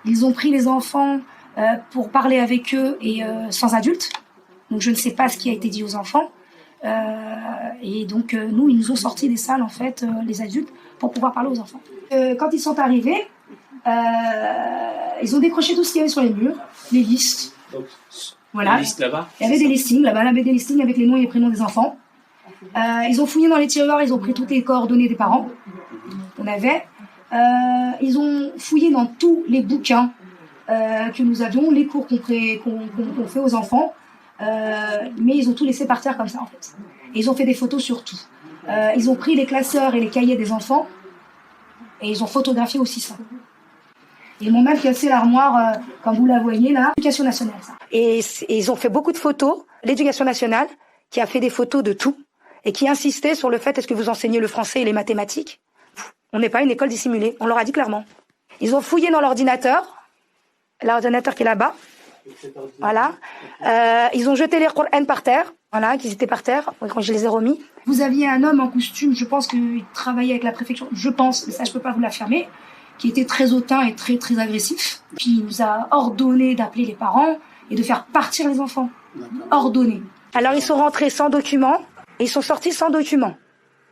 Ils ont pris les enfants pour parler avec eux et sans adultes. Donc je ne sais pas ce qui a été dit aux enfants. Et donc nous, ils nous ont sortis des salles, en fait, les adultes, pour pouvoir parler aux enfants. Quand ils sont arrivés, ils ont décroché tout ce qu'il y avait sur les murs, les listes. Donc, voilà. les listes là-bas. Il y avait des listings là-bas, il y avait des listings avec les noms et les prénoms des enfants. Ils ont fouillé dans les tiroirs, ils ont pris toutes les coordonnées des parents qu'on avait. Ils ont fouillé dans tous les bouquins que nous avions, les cours qu'on fait aux enfants, mais ils ont tout laissé par terre comme ça, en fait. Et ils ont fait des photos sur tout. Ils ont pris les classeurs et les cahiers des enfants et ils ont photographié aussi ça. Ils m'ont même cassé l'armoire, comme vous la voyez là, l'éducation nationale. Ça. Et ils ont fait beaucoup de photos. L'éducation nationale, qui a fait des photos de tout, et qui insistait sur le fait, est-ce que vous enseignez le français et les mathématiques? On n'est pas une école dissimulée, on leur a dit clairement. Ils ont fouillé dans l'ordinateur qui est là-bas. Voilà. Ils ont jeté les Qur'an par terre, voilà, qu'ils étaient par terre, quand je les ai remis. Vous aviez un homme en costume, je pense qu'il travaillait avec la préfecture, je pense, mais ça je peux pas vous l'affirmer, qui était très hautain et très très agressif, qui nous a ordonné d'appeler les parents et de faire partir les enfants. Ordonné. Alors ils sont rentrés sans documents et ils sont sortis sans documents.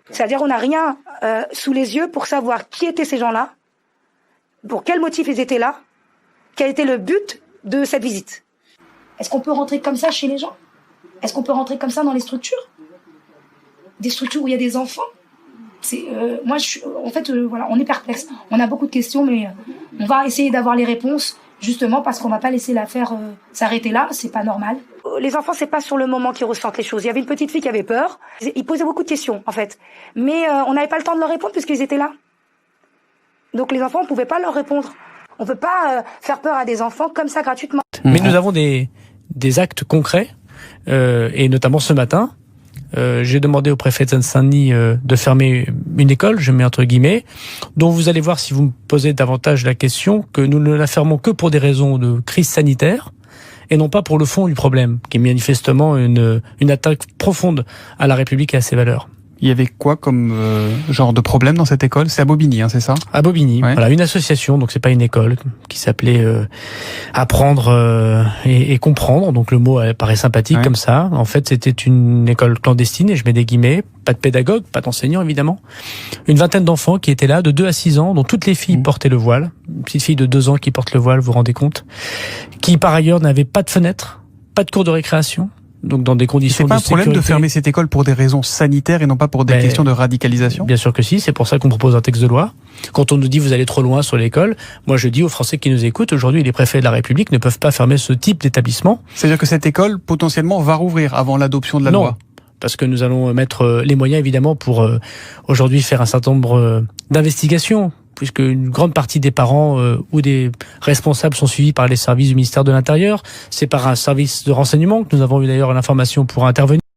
C'est-à-dire on n'a rien sous les yeux pour savoir qui étaient ces gens-là, pour quel motif ils étaient là, quel était le but de cette visite. Est-ce qu'on peut rentrer comme ça chez les gens? Est-ce qu'on peut rentrer comme ça dans les structures? Des structures où il y a des enfants? Moi, voilà, on est perplexe. On a beaucoup de questions, mais on va essayer d'avoir les réponses, justement parce qu'on va pas laisser l'affaire s'arrêter là. C'est pas normal. Les enfants, c'est pas sur le moment qu'ils ressentent les choses. Il y avait une petite fille qui avait peur. Ils posaient beaucoup de questions, en fait, mais on n'avait pas le temps de leur répondre puisqu'ils étaient là. Donc les enfants, on pouvait pas leur répondre. On peut pas faire peur à des enfants comme ça gratuitement. Mais nous avons des actes concrets, et notamment ce matin. J'ai demandé au préfet de Seine-Saint-Denis de fermer une école, je mets entre guillemets, dont vous allez voir si vous me posez davantage la question que nous ne la fermons que pour des raisons de crise sanitaire et non pas pour le fond du problème, qui est manifestement une attaque profonde à la République et à ses valeurs. Il y avait quoi comme genre de problème dans cette école? C'est à Bobigny, hein, c'est ça? À Bobigny, ouais. Voilà, une association, donc c'est pas une école, qui s'appelait Apprendre et comprendre, donc le mot paraît sympathique, ouais, comme ça. En fait, c'était une école clandestine, et je mets des guillemets, pas de pédagogue, pas d'enseignant évidemment. Une vingtaine d'enfants qui étaient là, de 2 à 6 ans, dont toutes les filles portaient le voile. Une petite fille de 2 ans qui porte le voile, vous vous rendez compte? Qui par ailleurs n'avait pas de fenêtre, pas de cours de récréation. Donc dans des conditions de sécurité. C'est pas un problème de fermer cette école pour des raisons sanitaires et non pas pour des questions de radicalisation? Bien sûr que si, c'est pour ça qu'on propose un texte de loi. Quand on nous dit vous allez trop loin sur l'école, moi je dis aux Français qui nous écoutent, aujourd'hui les préfets de la République ne peuvent pas fermer ce type d'établissement. C'est-à-dire que cette école potentiellement va rouvrir avant l'adoption de la loi? Parce que nous allons mettre les moyens évidemment pour aujourd'hui faire un certain nombre d'investigations, puisque une grande partie des parents ou des responsables sont suivis par les services du ministère de l'Intérieur. C'est par un service de renseignement que nous avons eu d'ailleurs l'information pour intervenir.